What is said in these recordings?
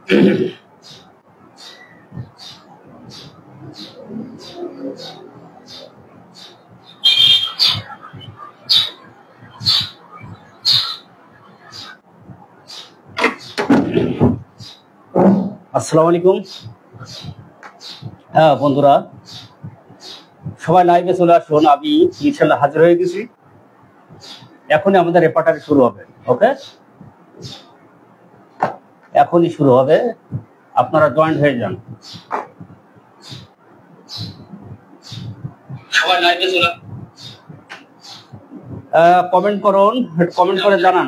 আসসালামু আলাইকুম। হ্যাঁ বন্ধুরা, সবাই লাইভে চলে আসুন। আমি ইনশাল্লাহ হাজির হয়ে গেছি। এখনই আমাদের রেপার্টারি শুরু হবে। ওকে, এখনই শুরু হবে, আপনারা জয়েন্ট হয়ে যান। সবাই লাইভে চলে কমেন্ট করুন, কমেন্ট করে জানান।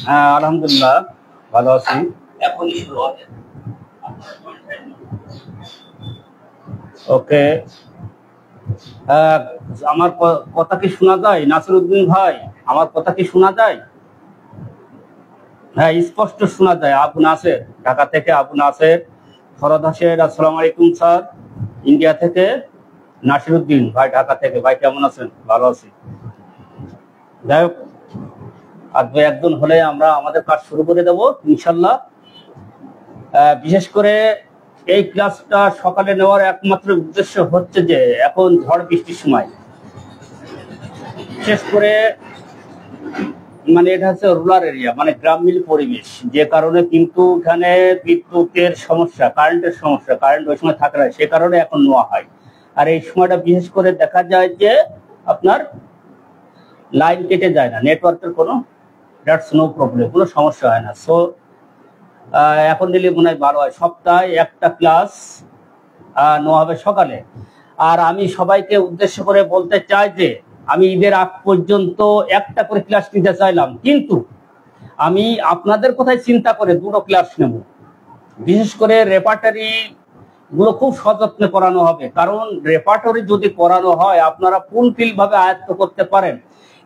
হ্যাঁ আলহামদুলিল্লাহ ভালো আছি। এখনই শুরু হবে। ওকে, আমার কথা কি শোনা যায়? নাসিরউদ্দিন ভাই, আমার কথা কি শোনা যায়? হ্যাঁ স্পষ্ট শোনা যায়। আবু নাসের, ঢাকা থেকে আবু নাসের। ফরদ হাসের, আসসালামু আলাইকুম স্যার। ইন্ডিয়া থেকে নাসিরউদ্দিন ভাই, ঢাকা থেকে। ভাই কেমন আছেন? ভালো আছি। যাই হোক, আর দু একজন হলে আমরা আমাদের কাজ শুরু করে দেবো ইনশাল্লাহ। বিশেষ করে এই ক্লাসটা সকালে নেওয়ার একমাত্র উদ্দেশ্য হচ্ছে যে এখন ঝড় বৃষ্টির সময়, বিশেষ করে মানে এটা হচ্ছে রুরাল এরিয়া, মানে গ্রামীণ পরিবেশ, যে কারণে কিন্তু এখানে বিদ্যুতের সমস্যা, কারেন্টের সমস্যা, কারেন্ট ওই সময় থাকে না, সে কারণে এখন নেওয়া হয়। আর এই সময়টা বিশেষ করে দেখা যায় যে আপনার লাইন কেটে যায় না, নেটওয়ার্কের কোনো দ্যাটস নো প্রবলেম, কোনো সমস্যা হয় না। সো এখন দিলে মনে হয় ভালো হয়। সপ্তাহে একটা ক্লাস নেওয়া হবে সকালে। আর আমি সবাইকে উদ্দেশ্য করে বলতে চাই যে আমি ঈদের আগ পর্যন্ত একটা করে ক্লাস নিতে চাইলাম, কিন্তু আমি আপনাদের কথাই চিন্তা করে দুটো ক্লাস নেব। বিশেষ করে রেপার্টারি গুলো খুব সযত্নে করানো হবে, কারণ রেপার্টারি যদি করানো হয় আপনারা ফুলফিল ভাবে আয়ত্ত করতে পারেন।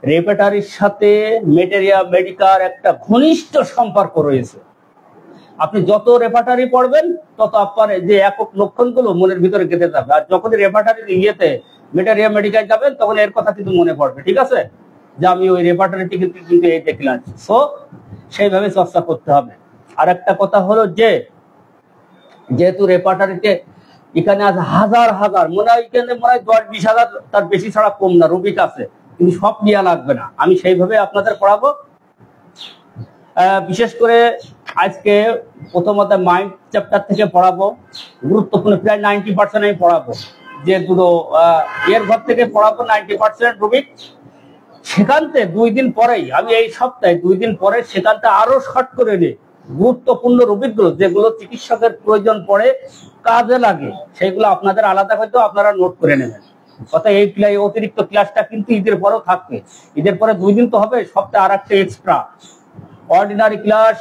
রেপার্টারির সাথে মেটেরিয়া মেডিকার একটা ঘনিষ্ঠ সম্পর্ক রয়েছে। আপনি যত রেপার্টারি পড়বেন তত আপনার যে একক লক্ষণগুলো মনের ভিতরে গেঁথে যাবে। আর যখন রেপার্টারির ইয়েতে মেটেরিয়া মেডিকেল যাবেন তখন এর কথা কিন্তু মনে পড়বে, ঠিক আছে, যে আমি ওই রেপার্টারিটি কিন্তু এই দেখলাম। সো সেইভাবে চর্চা করতে হবে। আর একটা কথা হলো যে যেহেতু রেপার্টারিতে এখানে আছে হাজার হাজার, মনে হয় এখানে মনে হয় 10-20 হাজার, তার বেশি ছাড়া কম না রুবিক আছে, কিন্তু সব নেওয়া লাগবে না। আমি সেইভাবে আপনাদের পড়াবো। বিশেষ করে আজকে প্রথমত মাইন্ড চ্যাপ্টার থেকে পড়াবো, গুরুত্বপূর্ণ প্রায় 90% আমি পড়াবো। যে দুটো এর ঘর থেকে পড়াবো 90% রুবিক। সেখানতে 2 দিন পরেই, আমি এই সপ্তাহে 2 দিন পরে সেখানতে আরো শর্ট করে নিই গুরুত্বপূর্ণ রুবিকগুলো, যেগুলো চিকিৎসকের প্রয়োজন পড়ে, কাজে লাগে, সেগুলো আপনাদের আলাদা হয়তো আপনারা নোট করে নেবেন। অর্থাৎ এই অতিরিক্ত ক্লাসটা কিন্তু ঈদের পরেও থাকবে। ঈদের পরে 2 দিন তো হবে, সপ্তাহে আর একটা এক্সট্রা অর্ডিনারি ক্লাস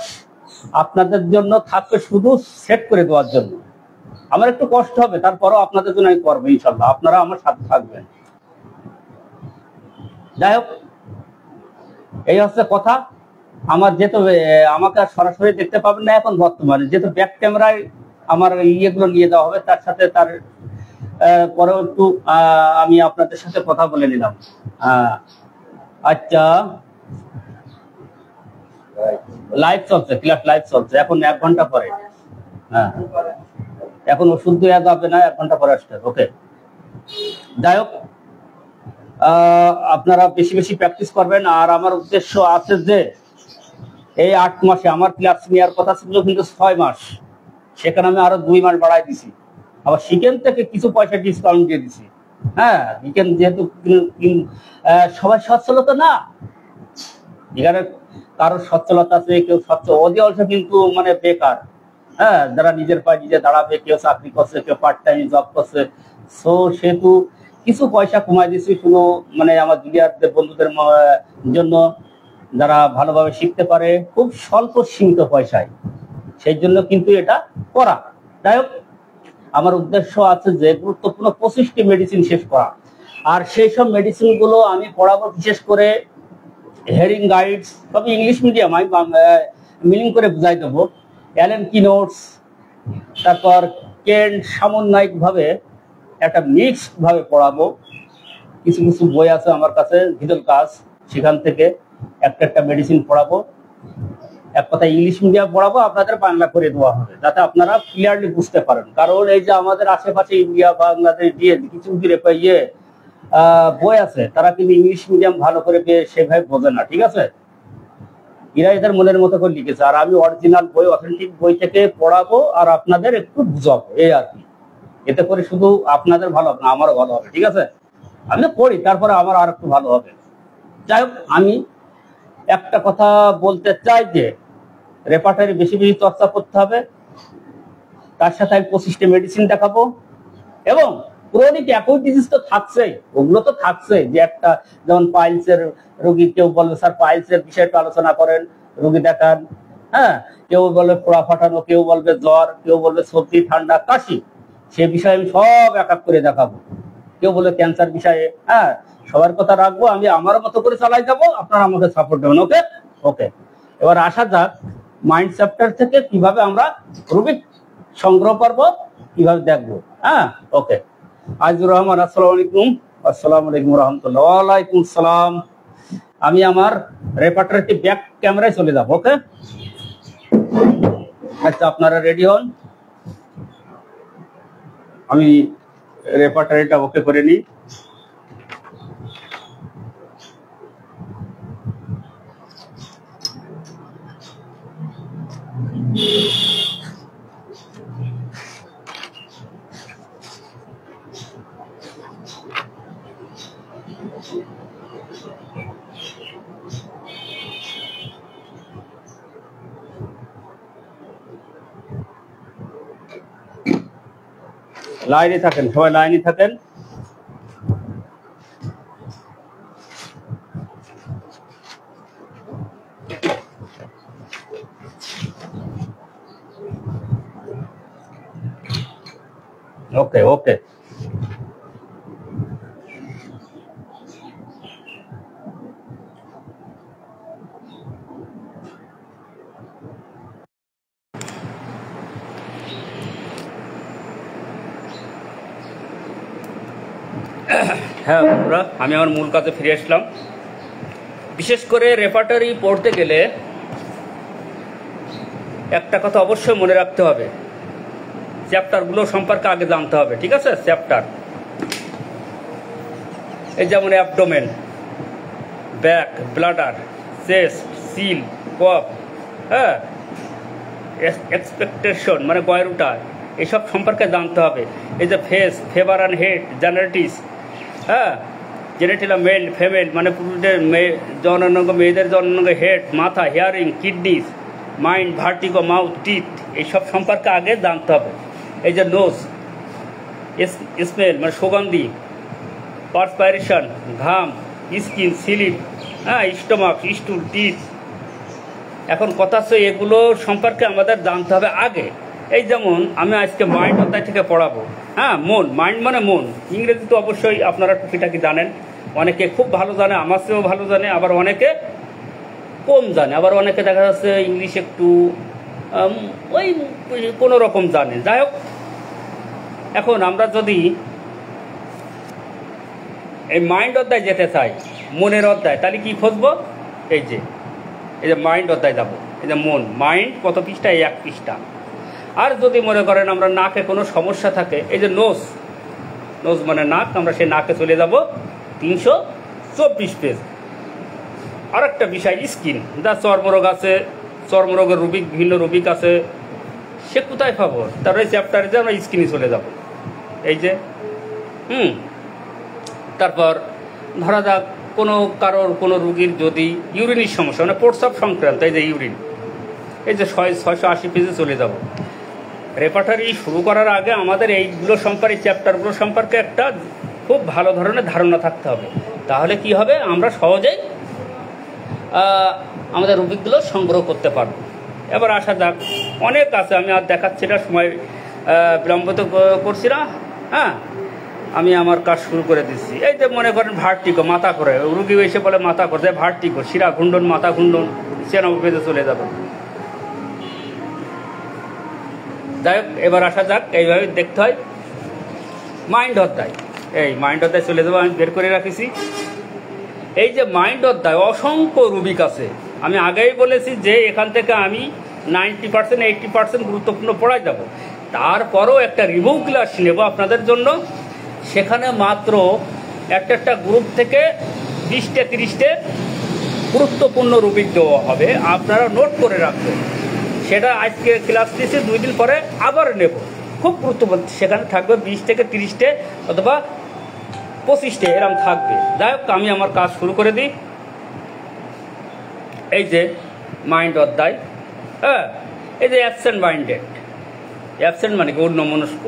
আপনাদের জন্য থাকবে, শুধু সেট করে দেওয়ার জন্য। আমার একটু কষ্ট হবে, তারপরও আপনাদের জন্য আমি করবো ইনশাল্লাহ, আপনারা আমার সাথে থাকবেন। যাই হোক, এই হচ্ছে কথা। আমার যেহেতু আমাকে আর সরাসরি দেখতে পাবেন না এখন বর্তমানে, যেহেতু ব্যাক ক্যামেরায় আমার ইয়েগুলো নিয়ে দেওয়া হবে, তার সাথে তার পরেও একটু আমি আপনাদের সাথে কথা বলে নিলাম। আচ্ছা, লাইভ চলছে, ক্লাস লাইভ চলছে এখন 1 ঘন্টা পরে। হ্যাঁ, এখন ওষুধ দেওয়া যাবে না, 1 ঘন্টা পরে আসতে। ওকে, যাই হোক, আপনারা বেশি বেশি প্র্যাকটিস করবেন। আর আমার উদ্দেশ্য আছে যে এই 8 মাসে আমার ক্লাস নেওয়ার কথা ছিল কিন্তু 6 মাস, সেখানে আমি আরো 2 মাস বাড়াই দিছি। আবার সেখান থেকে কিছু পয়সা ডিসকাউন্ট দিয়ে দিছি। হ্যাঁ, যেহেতু সবাই সচ্ছলতা না, এখানে কারো সচ্ছলতা আছে, কেউ অধিকাংশ কিন্তু মানে বেকার। হ্যাঁ, যারা নিজের পায়ে নিজে দাঁড়াবে, কেউ চাকরি করছে, কেউ পার্ট টাইম জব করছে। সো সেহেতু কিছু পয়সা কমাই দিচ্ছি, শুধু মানে আমার জুনিয়রদের বন্ধুদের জন্য, যারা ভালোভাবে শিখতে পারে খুব স্বল্প সীমিত পয়সায়, সেই জন্য কিন্তু এটা করা। যাই হোক, আমার উদ্দেশ্য আছে যে গুরুত্বপূর্ণ 25টি মেডিসিন শেষ করা। আর সেই সব মেডিসিন গুলো আমি পড়াবো বিশেষ করে হেয়ারিং গাইডস, তবে ইংলিশ মিডিয়াম, আমি মিনিং করে বুঝাই দেবো। অ্যালেন কি নোটস, তারপর কেন্ট, সাময়িক ভাবে একটা মিক্সড ভাবে পড়াবো। কিছু কিছু বই আছে আমার কাছে, ভিতর কাজ, সেখান থেকে একটা একটা মেডিসিন পড়াবো। এক কথা ইংলিশ মিডিয়াম পড়াবো, আপনাদের বাংলা করে দেওয়া হবে যাতে আপনারা ক্লিয়ারলি বুঝতে পারেন। কারণ এই যে আমাদের আশেপাশে ইন্ডিয়া, বাংলাদেশ দিয়ে কিছু বই আছে, তারা কিন্তু ইংলিশ মিডিয়াম ভালো করে সেভাবে বোঝে না, ঠিক আছে? এরা এদের মনের মতো করে লিখেছে, আর আমি অরিজিনাল বই, অথেন্টিক বই থেকে পড়াবো আর আপনাদের একটু বুঝাবো, এই আর কি। এতে করে শুধু আপনাদের ভালো হবে না, আমারও ভালো হবে, ঠিক আছে? আমি তো পড়ি, তারপরে আমার আর একটু ভালো হবে। যাই হোক, আমি একটা কথা বলতে চাই যে রেপার্টারি বেশি বেশি চর্চা করতে হবে। তার সাথে আমি 25টা মেডিসিন দেখাবো, এবং ক্রনিক একই ডিজিজ তো থাকছেই, ওগুলো তো থাকছেই। যে একটা যেমন পাইলসের রোগী, কেউ বলবে স্যার পাইলসের বিষয়টা আলোচনা করেন, রোগী দেখান। হ্যাঁ, কেউ বলবে ফোড়া ফাটানো, কেউ বলবে জ্বর, কেউ বলবে সর্দি, ঠান্ডা, কাশি, সে বিষয়ে আমি সব এক এক করে দেখাবো। কেউ বলে ক্যান্সার বিষয়ে। হ্যাঁ, সবার কথা রাখবো, আমি আমার মতো করে চালাই যাবো, আপনারা আমাকে সাপোর্ট দেবেন। ওকে ওকে, এবার আসা যাক মাইন্ড চ্যাপ্টার থেকে কিভাবে আমরা রুবিক সংগ্রহ করবো, কিভাবে দেখবো। হ্যাঁ, ওকে। আজিজুর রহমান, আসসালামু আলাইকুম। আসসালামু আলাইকুম রহমতুল্লাহ। ওয়ালাইকুম সালাম। আমি আমার রেপার্টারিতে ব্যাক ক্যামেরায় চলে যাবো। ওকে, আচ্ছা, আপনারা রেডি হন, আমি রেপার্টারিটা ওকে করে নিই। লাইনে থাকেন, সবাই লাইনে থাকেন। ওকে ওকে, হ্যাঁ বন্ধুরা, আমি আমার মূল কাজে ফিরে আসলাম। বিশেষ করে রেপার্টারি পড়তে গেলে একটা কথা অবশ্যই মনে রাখতে হবে, চ্যাপ্টারগুলো সম্পর্কে আগে জানতে হবে, ঠিক আছে? চ্যাপ্টার এই যেমন অ্যাবডোমেন, ব্যাক, ব্লাডার, চেস্ট, সিল, কফ, হ্যাঁ, এক্সপেকটেশন মানে গয়রুটা, এসব সম্পর্কে জানতে হবে। এই যে ফেস, ফেভার অ্যান্ড হেড, জেনারেটিস, হ্যাঁ, জেনেটিলা মেল ফিমেল মানে পুরুষদের জননাঙ্গ, মেয়েদের জননাঙ্গ, হেড মাথা, hearing, kidneys, mind, vertigo, mouth, teeth, এইসব সম্পর্কে আগে জানতে হবে। এই যে নোজ, স্মেল মানে সুগন্ধি, পার্সপাইরেশন ঘাম, স্কিন, স্লিপ, হ্যাঁ, স্টোমাক, স্টুল, টিথ। এখন কথা হচ্ছে এগুলো সম্পর্কে আমাদের জানতে হবে আগে। এই যেমন আমি আজকে মাইন্ড অধ্যায় থেকে পড়াবো। হ্যাঁ, মন, মাইন্ড মানে মন। ইংরেজি তো অবশ্যই আপনারা টুকিটাকি জানেন, অনেকে খুব ভালো জানে, আমার চেয়েও ভালো জানে, আবার অনেকে কম জানে, আবার অনেকে দেখা যাচ্ছে ইংলিশ একটু ওই কোনো রকম জানে। যাই হোক, এখন আমরা যদি এই মাইন্ড অধ্যায় যেতে চাই, মনের অধ্যায়, তাহলে কি খুঁজবো? এই যে মাইন্ড অধ্যায় যাবো। এই যে মন, মাইন্ড কত পৃষ্ঠা? এই 1 পৃষ্ঠা। আর যদি মনে করেন আমরা নাকে কোনো সমস্যা থাকে, এই যে নোজ, নোজ মানে নাক, আমরা সেই নাকে চলে যাব 324 পেজ। আর একটা বিষয় স্কিন, যা চর্মরোগ আছে, চর্মরোগের রুবিক, বিভিন্ন রুবিক আছে, সে কোথায় পাবো? তারপরে চ্যাপ্টারে যে আমরা স্কিনে চলে যাব। এই যে তারপর ধরা যাক কোনো রুগীর যদি ইউরিনের সমস্যা মানে প্রস্রাব সংক্রান্ত, এই যে ইউরিন, এই যে 680 পেজে চলে যাব। রেপার্টারি শুরু করার আগে আমাদের এইগুলো সম্পর্কে, চ্যাপ্টারগুলো সম্পর্কে একটা খুব ভালো ধরনের ধারণা থাকতে হবে। তাহলে কি হবে, আমরা সহজেই আমাদের রুবিকগুলো সংগ্রহ করতে পারবো। এবার আসা যাক, অনেক আছে, আমি আর দেখাচ্ছি না, সময় বিলম্বিত করছি না। হ্যাঁ, আমি আমার কাজ শুরু করে দিচ্ছি। এই যে মনে করেন ভার্টিগো, মাথা করে, রুগী এসে বলে মাথা করে, ভার্টিগো, শিরা ঘুন্ডন, মাথা ঘুন্ডন, 96 পেজে চলে যাবে। যাই হোক, এবার আসা যাক, এইভাবে দেখতে হয় মাইন্ড অধ্যায়। এই মাইন্ড অধ্যায় চলে যাবো, আমি বের করে রাখিছি। এই যে মাইন্ড অধ্যায় অসংখ্য রুবিক আছে, আমি আগেই বলেছি যে এখান থেকে আমি 90% 80% গুরুত্বপূর্ণ পড়াই যাব। তারপরও একটা রিভিউ ক্লাস নেব আপনাদের জন্য। সেখানে মাত্র একটা গ্রুপ থেকে 20টে 30টে গুরুত্বপূর্ণ রুবিক দেওয়া হবে, আপনারা নোট করে রাখবেন। সেটা আজকে ক্লাস দিয়েছি, 2 দিন পরে আবার নেব, খুব গুরুত্বপূর্ণ। সেখানে থাকবে 20 থেকে 30টে অথবা 25টে এরকম থাকবে। যাই হোক, আমি আমার কাজ শুরু করে দিই। এই যে মাইন্ড অধ্যায়, হ্যাঁ, এই যে অ্যাবসেন্ট মাইন্ডেড। অ্যাবসেন্ট মানে কি? অন্যমনস্ক।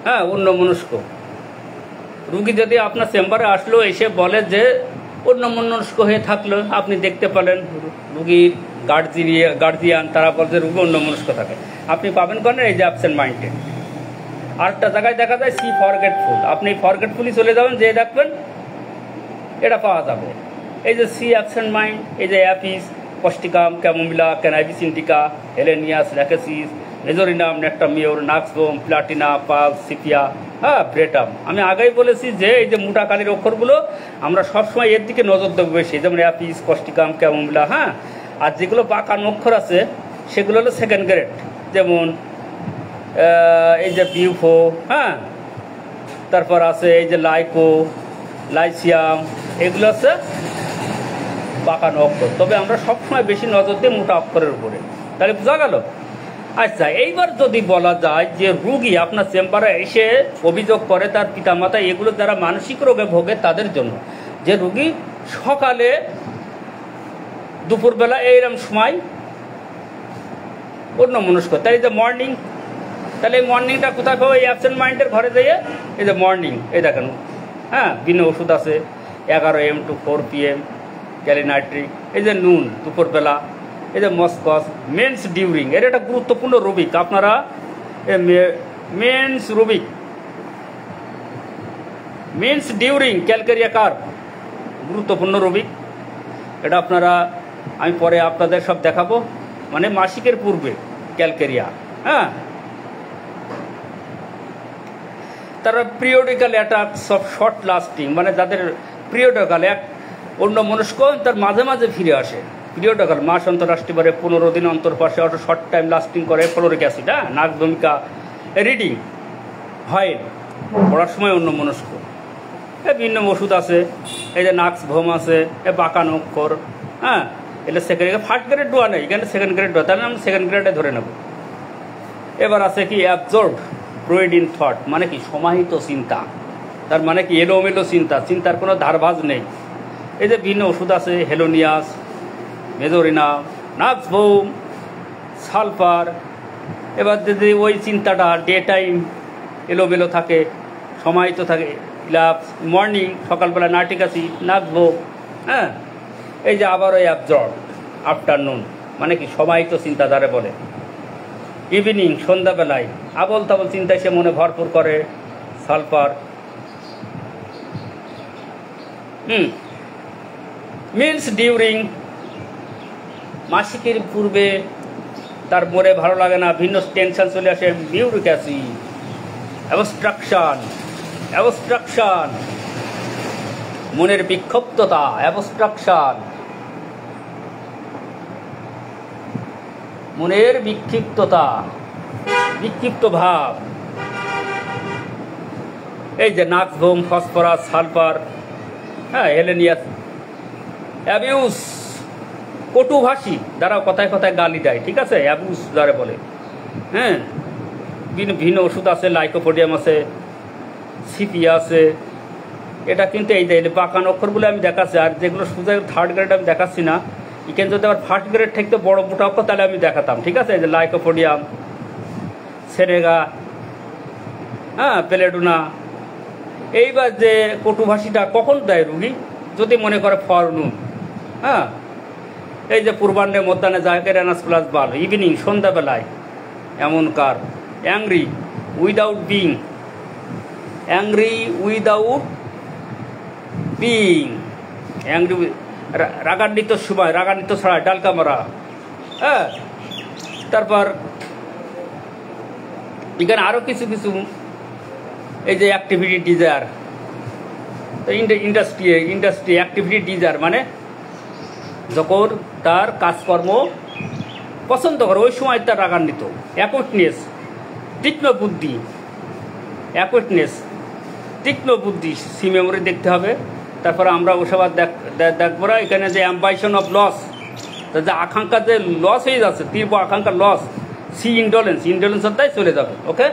হ্যাঁ, অন্যমনস্ক রুগী যদি আপনার চেম্বারে আসলো, এসে বলে যে অন্যমনস্ক হয়ে থাকলো, আপনি দেখতে পেলেন রুগীর গার্জিয়ান তারা বলে যে রুগী অন্যমনস্ক থাকে, আপনি পাবেন কেন? এই যে অ্যাবসেন্ট মাইন্ডেড। আরেকটা জায়গায় দেখা যায় সি ফরগেটফুল। আপনি ফরগেটফুলি চলে যাবেন, যে দেখবেন এটা পাওয়া যাবে। এই যে সি অ্যাবসেন্ট মাইন্ড, এই যে Apis, Causticum, Chamomilla, Cannabis indica, Helonias, র্যাকেসিস, মেজোরিনাম, নেক্টামিওর, নাক্সবোম, প্লাটিনা, পাল, সিপিয়া, হ্যাঁ, ব্রেটাম। আমি আগেই বলেছি যে এই যে মোটা কালির অক্ষরগুলো আমরা সবসময় এর দিকে নজর দেবো বেশি, যেমন অ্যাপিস, কস্টিকাম, ক্যামোমিলা, হ্যাঁ। আর যেগুলো বাঁকানো অক্ষর আছে সেগুলো হলো সেকেন্ড গ্রেড, যেমন এই যে বিউফো, হ্যাঁ, তারপর আছে এই যে লাইকো, লাইসিয়াম, এগুলো হচ্ছে বাঁকানো অক্ষর। তবে আমরা সবসময় বেশি নজর দিই মোটা অক্ষরের উপরে। তাহলে বোঝা গেল? আচ্ছা, এইবার যদি বলা যায় যে রুগী আপনার চেম্বারে এসে অভিযোগ করে তার পিতামাতা, এগুলো যারা মানসিক রোগে ভোগে তাদের জন্য, যে রুগী সকালে দুপুরবেলা এইরকম সময় অন্যমনস্ক, তাই যে মর্নিং, তাহলে এই মর্নিংটা কোথায় পাবো? এই অ্যাবসেন্ট মাইন্ডের ঘরে যেয়ে এই যে মর্নিং, এই দেখেন, হ্যাঁ, ভিন্ন ওষুধ আছে 11 AM to 4 PM ক্যালিনাইট্রিক। এই যে নুন, দুপুরবেলা। এই যে মস্কস, মেন্স ডিউরিং, এর একটা গুরুত্বপূর্ণ রুবিক। আপনারা মেন্স রুবিক, মেন্স ডিউরিং ক্যালকেরিয়া কার্ভ, গুরুত্বপূর্ণ রুবিক। এটা আপনারা, আমি পরে আপনাদের সব দেখাবো, মানে মাসিকের পূর্বে ক্যালকেরিয়া, হ্যাঁ। তারা পিরিয়ডিক্যাল অ্যাটাক, সব শর্ট লাস্টিং, মানে যাদের পিরিয়ডিক্যাল এক অন্যমনস্ক তার মাঝে মাঝে ফিরে আসে। পিরিয়ডিক্যাল মাস অন্তর আসতে পারে, 15 দিন অন্তর পাশে, অত শর্ট টাইম লাস্টিং করে। ফ্লোরিক অ্যাসিড, হ্যাঁ, নাক ভূমিকা, রিডিং হয়, পড়ার সময় অন্যমনস্ক। বিভিন্ন ওষুধ আছে, এই যে নাক্স ভোম আছে, এ বাঁকানো অক্ষর, হ্যাঁ, এটা সেকেন্ড গ্রেড। ফার্স্ট গ্রেড দেওয়া নেই, এখানে সেকেন্ড গ্রেড দেওয়া, তাহলে আমি সেকেন্ড গ্রেডে ধরে নেব। এবার আছে কি অ্যাবজর্ব ব্রুইড ইন থট, মানে কি সমাহিত চিন্তা। তার মানে কি এলোমেলো চিন্তা, চিন্তার কোনো ধারভাজ নেই। এই যে ভিন্ন ওষুধ আছে, হেলোনিয়াস, মেজোরিনা, নাক্সভোম, সালফার। এবার যদি ওই চিন্তাটা ডে টাইম এলোমেলো থাকে, সমাহিত থাকে, ইলাপস, মর্নিং, সকালবেলা নাইট্রিক অ্যাসিড, নাক্সভোম, হ্যাঁ। এই যে আবার ওই অ্যাবজর্ব আফটারনুন, মানে কি সমাহিত চিন্তাধারে বলে। ইভিনিং, সন্ধ্যাবেলায় আবল তাবল চিন্তায় সে মনে ভরপুর করে, সালফার। মিন্স ডিউরিং, মাসিকের পূর্বে তার মনে ভালো লাগে না, ভিন্ন টেনশন চলে আসে, মিউরিক অ্যাসিড। অ্যাবস্ট্রাকশন, মনের বিক্ষিপ্ততা, অ্যাবস্ট্রাকশন, মনের বিক্ষিপ্ততা, বিক্ষিপ্ত ভাব। এই যে নাক্সভোম, ফসফরাস, সালফার, হ্যাঁ, হেলেনিয়াস। অ্যাবিউস, কটুভাষী, যারা কথায় কথায় গালি দেয়, ঠিক আছে, অ্যাবিউস যারা বলে, হ্যাঁ। ভিন্ন ওষুধ আছে, লাইকোপোডিয়াম আছে, সিপিয়া আছে। এটা কিন্তু এই যে বাঁকানো অক্ষরগুলো আমি দেখাচ্ছি, আর যেগুলো সোজা থার্ড গ্রেড আমি দেখাচ্ছি না। এখানে যদি আবার ফার্স্ট গ্রেড থাকতে বড় মোটা অক্ষর, তাহলে আমি দেখাতাম, ঠিক আছে। এই যে লাইকোপোডিয়াম, সেনেগা, হ্যাঁ, পেলেডোনা। এইবার যে কটুভাষীটা কখন দেয় রুগী? যদি মনে করে ফরনুন, হ্যাঁ। এই যে পূর্বাহ্নে, মধ্যাহ্নে, জায়কের অ্যানাস প্লাস বাল। ইভিনিং, সন্ধ্যাবেলায় এমন কার। Angry without being, angry without being, angry, রাগান্বিত সময়, রাগান্বিত ছাড়া, ডালকা মারা, হ্যাঁ। তারপর এখানে আরও কিছু কিছু, এই যে activity desire, industry activity desire, মানে যখন তার কাজকর্ম পছন্দ করে ওই সময় তার রাগান্বিত। অ্যাকুটনেস, তীক্ষ্ণ বুদ্ধি, অ্যাকুটনেস তীক্ষ্ণ বুদ্ধি, সি মেমোরি দেখতে হবে। তারপরে আমরা ওসব দেখবো না। এখানে যে অ্যাম্বাইশন অফ লস, যে আকাঙ্ক্ষা যে লস হয়ে যাচ্ছে, তীব্র আকাঙ্ক্ষা লস। সি ইন্ডোলেন্স, ইন্ডোলেন্স অধ্যায় চলে যাবে। ওকে,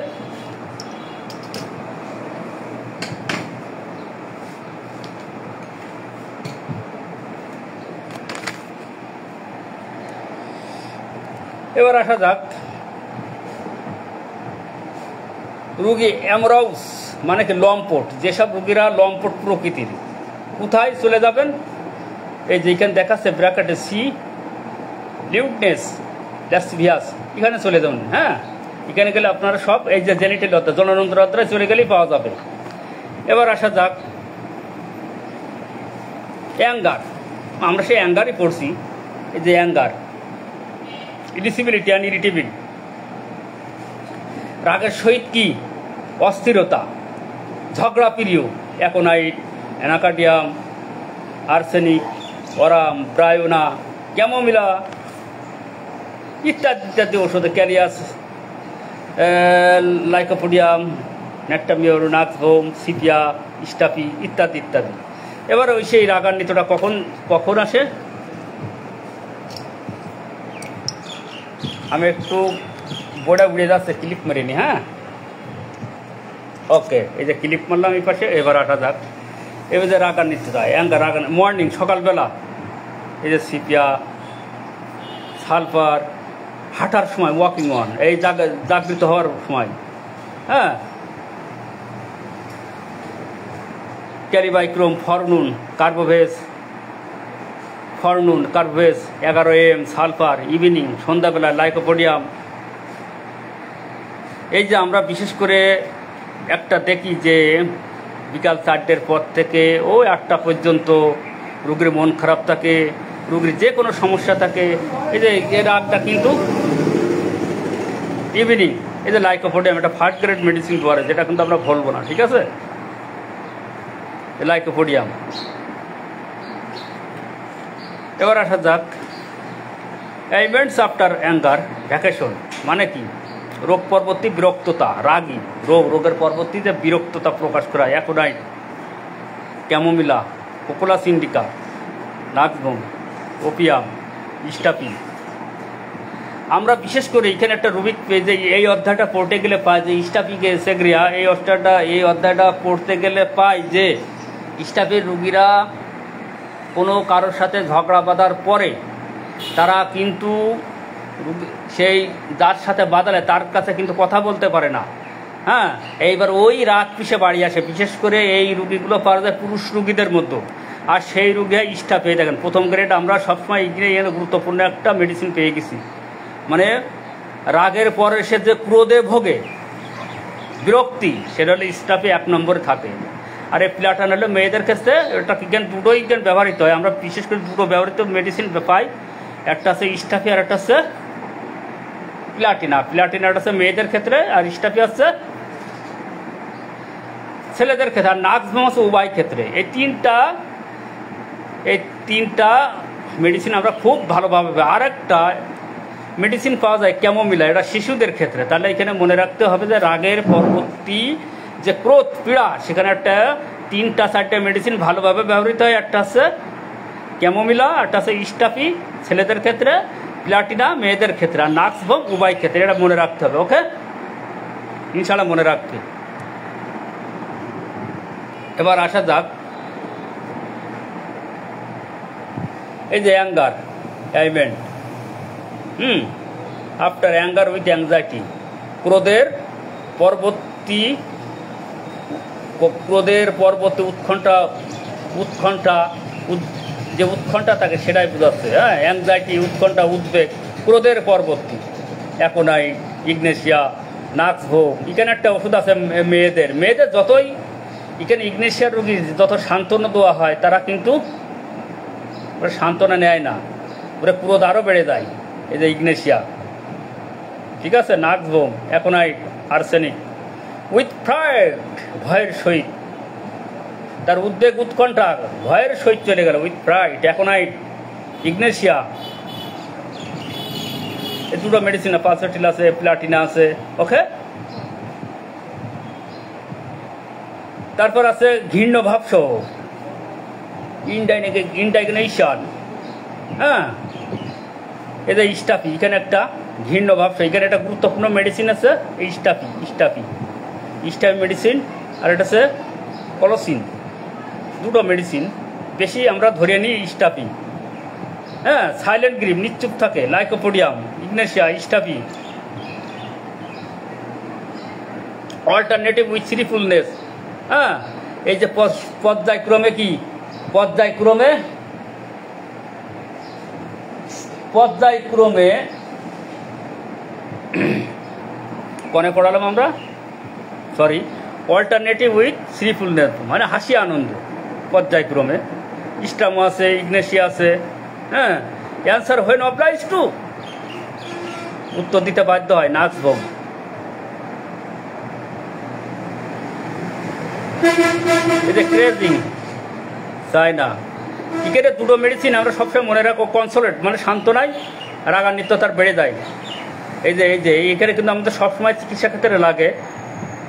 এবার আসা যাক রুগী অ্যামরাউস মানে কি লম্পট। যেসব রুগীরা লম্পট প্রকৃতির, কোথায় চলে যাবেন? এই যে এখানে দেখাচ্ছে ব্র্যাকেটে সি লিউটনেস ল্যাসভিয়াস, এখানে চলে যাবেন। হ্যাঁ, এখানে গেলে আপনারা সব এই যে জেনিটাল অধ্যায়, জননন্ত্র অধ্যায় চলে গেলেই পাওয়া যাবে। এবার আসা যাক অ্যাঙ্গার। আমরা সেই অ্যাঙ্গারই পড়ছি। এই যে অ্যাঙ্গার, ইরিসিবিলিটি অ্যান্ড ইরিটেবিলিটি। রাগের সহিত কি? অস্থিরতা, ঝগড়া প্রিয়, Aconite, Anacardium, Arsenic, Aurum, Bryonia, Chamomilla ইত্যাদি ইত্যাদি ওষুধে, ক্যারিয়াস, লাইকোপোডিয়াম, ন্যাট্টামিওর, নাক্সভোম, সিপিয়া, স্টাফি ইত্যাদি ইত্যাদি। এবার ওই সেই রাগান্বিতটা কখন আসে? আমি একটু বোর্ডে উড়ে যাচ্ছে, ক্লিপ মারিনি। হ্যাঁ, ওকে, এই যে ক্লিপ মারলাম এই পাশে। এবার আসা যাক এবার যে রাগান্বিততা, অ্যাঙ্গার, মর্নিং, সকালবেলা, এই যে সিপিয়া, সালফার, হাঁটার সময়, ওয়াকিং অন, এই জাগৃত হওয়ার সময়। হ্যাঁ, ক্যারিবাইক্রোম, ফরনুন, কার্বোভেজ, 11 AM, সালফার, ইভিনিং, সন্ধ্যাবেলা, লাইকোপোডিয়াম। এই যে আমরা বিশেষ করে একটা দেখি যে বিকাল 4টের পর থেকে ও 8টা পর্যন্ত রোগীর মন খারাপ থাকে, রোগীর যে কোনো সমস্যা থাকে। এই যে এর রাগটা কিন্তু ইভিনিং। এই যে লাইকোপোডিয়াম, এটা ফার্স্ট গ্রেড মেডিসিন দ্বারা, যেটা কিন্তু আমরা বলবো না, ঠিক আছে? লাইকোপোডিয়াম। এবার আসা যাক ইভেন্টস আফটার অ্যাঙ্গার ভ্যাকেশন মানে কি? রোগ পরবর্তী বিরক্ততা, রাগী রোগের পরবর্তীতে বিরক্ততা প্রকাশ করা। Aconite, Chamomilla, Cocculus indica, Nux vom, Opium, Staphy. আমরা বিশেষ করে এখানে একটা রুবিক পেজে এই অধ্যায়টা পড়তে গেলে পাই যে স্টাফিকে সেগ্রিয়া, এই অধ্যায়টা পড়তে গেলে পাই যে স্টাফির রুগীরা কোনো কারোর সাথে ঝগড়া বাঁধার পরে তারা কিন্তু সেই যার সাথে বাঁধালে তার কাছে কিন্তু কথা বলতে পারে না। হ্যাঁ, এইবার ওই রাগ পিষে বাড়ি আসে। বিশেষ করে এই রুগীগুলো পাওয়া যায় পুরুষ রুগীদের মধ্যে। আর সেই রুগী স্টাফ পেয়ে দেখেন প্রথম গ্রেড। আমরা সবসময় এখানে গুরুত্বপূর্ণ একটা মেডিসিন পেয়ে গেছি। মানে রাগের পরে সে যে ক্রোধে ভোগে, বিরক্তি, সেটা হলে স্টাফে 1 নম্বরে থাকে। আর এই প্লাটান হলো মেয়েদের ক্ষেত্রে, এটা দুটোই ব্যবহৃত হয়। আমরা বিশেষ করে দুটো ব্যবহৃত মেডিসিন পাই, একটা আছে স্টাফি আর একটা হচ্ছে প্লাটিনা। প্লাটিনাটা হচ্ছে মেয়েদের ক্ষেত্রে আর স্টাফি হচ্ছে ছেলেদের ক্ষেত্রে, আর নাক্সভোম হচ্ছে উভয় ক্ষেত্রে। এই তিনটা মেডিসিন আমরা খুব ভালোভাবে। আর একটা মেডিসিন পাওয়া যায় ক্যামোমিলা, এটা শিশুদের ক্ষেত্রে। তাহলে এখানে মনে রাখতে হবে যে রাগের পরবর্তী যে ক্রোধ, পীড়া, সেখানে একটা 3-4টা মেডিসিন ভালোভাবে ব্যবহৃত হয়। একটা হচ্ছে ক্যামোমিলা, একটা হচ্ছে স্টাফি ছেলেদের ক্ষেত্রে, প্লাটিনা মেয়েদের ক্ষেত্রে, আর নাক্সভোম উভয় ক্ষেত্রে। এটা মনে রাখতে হবে। ওকে, ইনশাআল্লাহ মনে রাখবে। এবার আসা যাক এই যে anger event. After anger with anxiety, ক্রোধের পরবর্তী উৎকণ্ঠা যে উৎকণ্ঠা থাকে সেটাই বোঝাচ্ছে। হ্যাঁ, অ্যাংজাইটি, উৎকণ্ঠা, উদ্বেগ, ক্রোধের পরবর্তী। Aconite, Ignatia, Nux vom. এখানে একটা ওষুধ আছে মেয়েদের যতই এখানে ইগনেশিয়ার রোগী যত সান্ত্বনা দেওয়া হয় তারা কিন্তু সান্ত্বনা নেয় না, ওরা ক্রোধ আরও বেড়ে যায়। এই যে ইগনেশিয়া, ঠিক আছে, নাক্সভোম, অ্যাকোনাইট, আর্সেনিক। উইথ ফ্রাইড, ভয়ের সহিত, তার উদ্বেগ উৎকণ্ঠা ভয়ের সহিত চলে গেল। উইথ ফ্রাইড, অ্যাকোনাইট, ইগনেশিয়া, এই দুটো মেডিসিন, পালসেটিল আছে, প্লাটিনা আছে। ওকে, তারপর আছে ঘৃণ্য ভাবসহ ইনডাইগনেশন। হ্যাঁ, এই যে স্টাফি, এখানে একটা ঘৃণ্য ভাবসহ, এখানে একটা গুরুত্বপূর্ণ মেডিসিন আছে স্টাফি মেডিসিন, আর এটা আছে কলোসিন। দুটো মেডিসিন বেশি আমরা ধরে নিই স্টাফি। হ্যাঁ, সাইলেন্ট গ্রিপ, নিশ্চুপ থাকে, Lycopodium, Ignatia, Staphy. Alternative with cheerfulness. হ্যাঁ, এই যে পর্যায়ক্রমে কি পর্যায়ক্রমে কনে পড়ালাম আমরা, সরি, অল্টারনেটিভ উইথ সিরিফুলনেস মানে হাসি আনন্দ, পর্যায়ক্রমে। স্টামো আছে, ইগনেশিয়া আছে। হ্যাঁ, অ্যান্সার হোয়েন অবলাইজ টু, উত্তর দিতে বাধ্য হয়, নাক্সবম। এই যে ক্রেজিং, চায়না। এখানে দুটো মেডিসিন আমরা সবসময় মনে রাখো, কনসোলেট মানে সান্ত্বনায়, রাগান্বিততার বেড়ে যায়। এই যে এখানে কিন্তু আমাদের সবসময় চিকিৎসা ক্ষেত্রে লাগে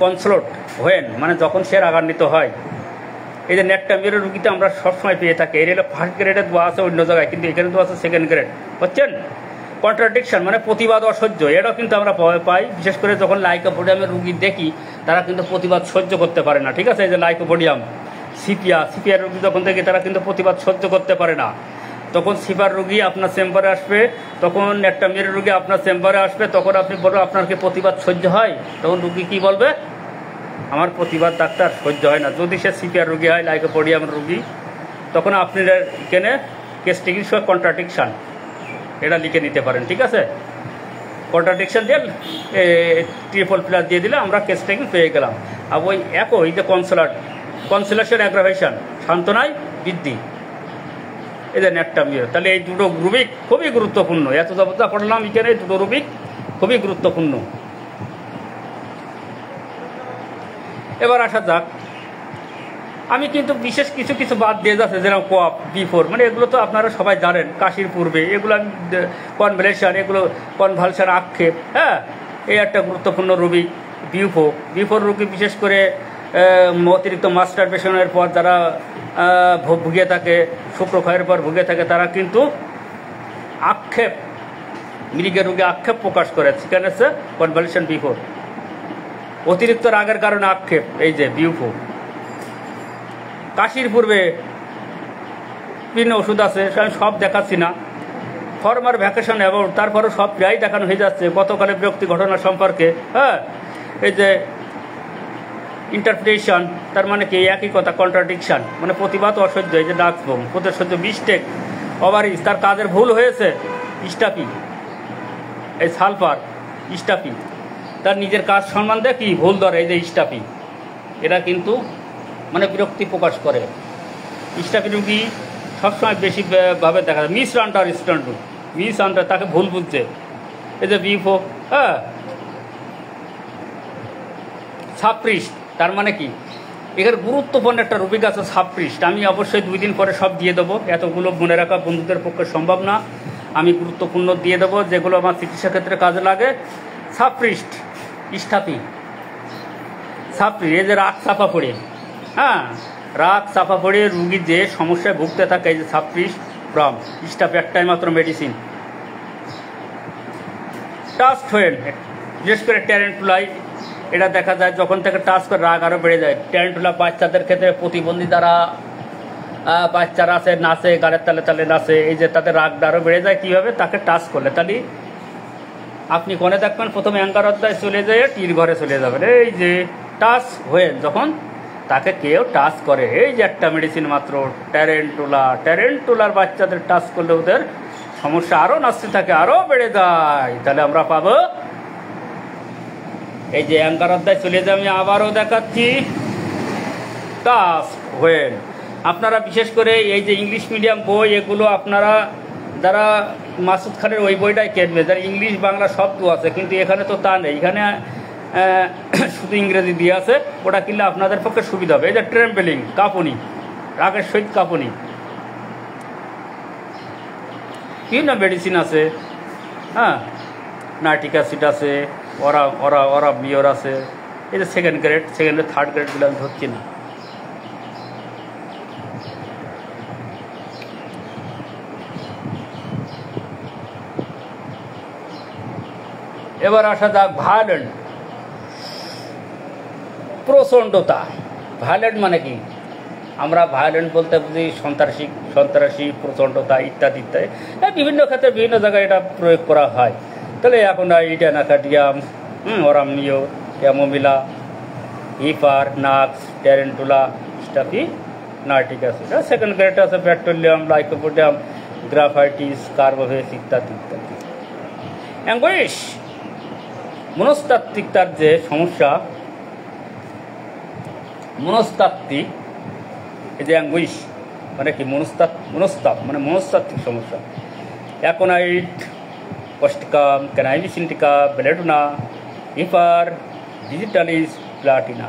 কনসোলেট হোয়েন মানে যখন সে রাগান্বিত হয়। এই যে নেকটামিয়ার রুগীতে আমরা সবসময় পেয়ে থাকি। এর হলো ফার্স্ট গ্রেডে দেওয়া আছে অন্য জায়গায়, কিন্তু এখানে দেওয়া আছে সেকেন্ড গ্রেড, বুঝছেন? কন্ট্রাডিকশন মানে প্রতিবাদ অসহ্য, এটাও কিন্তু আমরা পাই। বিশেষ করে যখন লাইকোপোডিয়ামের রুগী দেখি, তারা কিন্তু প্রতিবাদ সহ্য করতে পারে না। ঠিক আছে, এই যে লাইকোপোডিয়াম, সিপিয়ার রুগী যখন দেখি, তারা কিন্তু প্রতিবাদ সহ্য করতে পারে না। তখন সিপার রুগী আপনার চেম্বারে আসবে, তখন নেকটামিয়ার রুগী আপনার চেম্বারে আসবে, তখন আপনি বলবেন আপনার কি প্রতিবাদ সহ্য হয়? তখন রুগী কি বলবে? আমার প্রতিবাদ ডাক্তার সহ্য হয় না। যদি সে সিপিআর রুগী হয়, লাইকোপোডিয়াম রুগী, তখন আপনি এখানে কেস টেকিং সহ কন্ট্রাডিকশান এটা লিখে নিতে পারেন। ঠিক আছে, কন্ট্রাডিকশান দিয়ে $++ দিয়ে দিলে আমরা কেস টেকিং পেয়ে গেলাম। আর ওই একই যে কনসোলেশন অ্যাগ্রাভেশন, সান্ত্বনায় বৃদ্ধি, এই যে নেকটামিয়া। তাহলে এই দুটো রুবিক খুবই গুরুত্বপূর্ণ। এত যা পড়লাম এখানে, এই দুটো রুবিক খুবই গুরুত্বপূর্ণ। এবার আসা যাক, আমি কিন্তু বিশেষ কিছু বাদ দিয়ে যাচ্ছে, যেরকম কফ, B4 মানে এগুলো তো আপনারা সবাই জানেন, কাশির পূর্বে এগুলো আমি কনভালশন, আক্ষেপ। হ্যাঁ, এই একটা গুরুত্বপূর্ণ রোগী। B4 রোগী বিশেষ করে অতিরিক্ত মাস্টারবেশনের পর যারা ভুগে থাকে, শুক্রক্ষয়ের পর ভুগে থাকে, তারা কিন্তু আক্ষেপ, মৃগের রোগে আক্ষেপ প্রকাশ করে। সেখানে হচ্ছে কনভালশন B4। অতিরিক্ত রাগের কারণে আক্ষেপ, এই যে B4। কাশির পূর্বে বিভিন্ন ওষুধ আছে, আমি সব দেখাচ্ছি না। ফর্মার ভ্যাকেশন অ্যাবাউট, তারপরেও সব প্রায় দেখানো হয়ে যাচ্ছে গতকালে বিরক্তি ঘটনা সম্পর্কে। হ্যাঁ, এই যে ইন্টারপ্রিটেশন, তার মানে কি একই কথা, কন্ট্রাডিকশান মানে প্রতিবাদ অসহ্য। এই যে নাক্সবম, প্রতিসহ্য, মিস্টেক, ওভারিজ, তার কাজের ভুল হয়েছে, স্টাফি। এই সালফার, স্টাফি, তার নিজের কাজ সম্বন্ধে কি ভুল ধরে, এই যে স্টাফি। এরা কিন্তু মানে বিরক্তি প্রকাশ করে। স্টাফি রুগী সবসময় বেশিভাবে দেখা যায় মিস আন্ডার, তাকে ভুল বুঝছে। এই যে B4। হ্যাঁ, সাপ্রিস্ট, তার মানে কি এখানে গুরুত্বপূর্ণ একটা রুবিক আছে সাপ্রিস্ট। আমি অবশ্যই 2 দিন পরে সব দিয়ে দেবো, এতগুলো মনে রাখা বন্ধুদের পক্ষে সম্ভব না। আমি গুরুত্বপূর্ণ দিয়ে দেবো যেগুলো আমার চিকিৎসা ক্ষেত্রে কাজে লাগে। সাপ্রিস্ট, স্টাফি, এই যে রাগ চাপা পড়ে, হ্যাঁ, রাগ চাপা পড়ে রুগী যে সমস্যায় ভুগতে থাকে, এই যে সাপ্রিস্ট ফ্রম স্টাফি একটাই মাত্র মেডিসিন। টাস্ক হোয়েন, বিশেষ করে ট্যারেন্টুলাই, এটা দেখা যায় যখন থেকে টাচ করে রাগ আরও বেড়ে যায়। ট্যারেন্টুলা বাচ্চাদের ক্ষেত্রে প্রতিবন্ধী, যারা বাচ্চারা আছে, নাচে, গানের তালে তালে নাচে, এই যে তাদের রাগটা আরও বেড়ে যায়। কীভাবে? তাকে টাচ করলে। তাহলে আপনি কোনে দেখবেন, প্রথমে অ্যাঙ্কার অধ্যায় চলে যায়, টির ঘরে চলে যাবেন। এই যে টাচ হয়ে যখন তাকে কেউ টাচ করে, এই যে একটা মেডিসিন মাত্র, ট্যারেন্টুলার বাচ্চাদের টাচ করলে ওদের সমস্যা আরও নাচতে থাকে, আরও বেড়ে যায়। তাহলে আমরা পাবো এই যে অ্যাঙ্কার অধ্যায় চলে যায়। আমি আবারও দেখাচ্ছি, টাচ হোয়েন। আপনারা বিশেষ করে এই যে ইংলিশ মিডিয়াম বই, এগুলো আপনারা যারা মাসুদ খানের ওই বইটাই কিনবে, যারা ইংলিশ বাংলা শব্দ আছে, কিন্তু এখানে তো তা নেই। এখানে শুধু ইংরেজি দিয়ে আছে, ওটা কিনলে আপনাদের পক্ষে সুবিধা হবে। এই যে ট্রেম্বলিং, কাঁপুনি, রাগের সহিত কাঁপুনি, বিভিন্ন মেডিসিন আছে, হ্যাঁ, নাইট্রিক অ্যাসিড আছে, ওরা বিওর আছে। এই যে সেকেন্ড গ্রেড থার্ড গ্রেডগুলো আমি ধরছি না। এবার আসা যাক ভায়োলেন্ট, প্রচণ্ডতা। ভায়োলেন্ট মানে কি? আমরা ভায়োলেন্ট বলতে বুঝি সন্ত্রাসী, প্রচণ্ডতা ইত্যাদি ইত্যাদি। বিভিন্ন ক্ষেত্রে বিভিন্ন জায়গায় এটা প্রয়োগ করা হয়। তাহলে এখন ইটানাকার্ডিয়াম, ওরামনিও, Chamomilla, Hepar, Nux, Tarentula, Staphy, nitric acid. Second grade আছে পেট্রোলিয়াম, লাইকোপোডিয়াম, গ্রাফাইটিস, কার্বোভেস ইত্যাদি ইত্যাদি। অ্যাঙ্গুইশ, মনস্তাত্ত্বিক তার যে সমস্যা, মনস্তাত্ত্বিক, এই যে অ্যাঙ্গুইশ মানে কি? মনস্তাপ মানে মনস্তাত্ত্বিক সমস্যা। Aconite, Causticum, Cannabis indica, Belladonna, Hepar, Digitalis, Platina.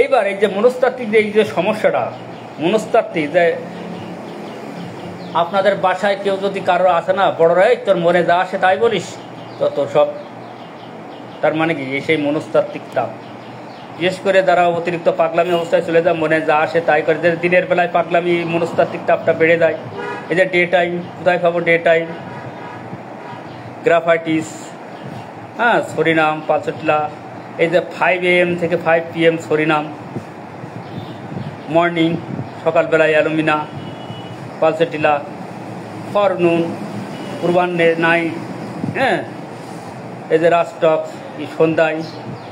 এইবার এই যে মনস্তাত্ত্বিক যে এই যে সমস্যাটা, মনস্তাত্ত্বিক যে আপনাদের বাসায় কেউ যদি কারো আসে না, বড়রাই তোর মনে যা আসে তাই বলিস, তত সব, তার মানে কি? সেই মনস্তাত্ত্বিক তাপ। বিশেষ করে যারা অতিরিক্ত পাগলামি অবস্থায় চলে যায়, মনে যা আসে তাই করে, দিনের বেলায় পাগলামি মনস্তাত্ত্বিক তাপটা বেড়ে যায়। এই যে ডে টাইম, কোথায় পাবো? ডে টাইম, গ্রাফাইটিস, হ্যাঁ, সরিনাম, পালসেটিলা। এই যে 5 AM থেকে 5 PM সরিনাম, মর্নিং, সকালবেলায় অ্যালুমিনা, পালসেটিলা, ফরনুন, পূর্বাহ্নে নাইট, হ্যাঁ, এই যে রাস্টক, সন্ধ্যায়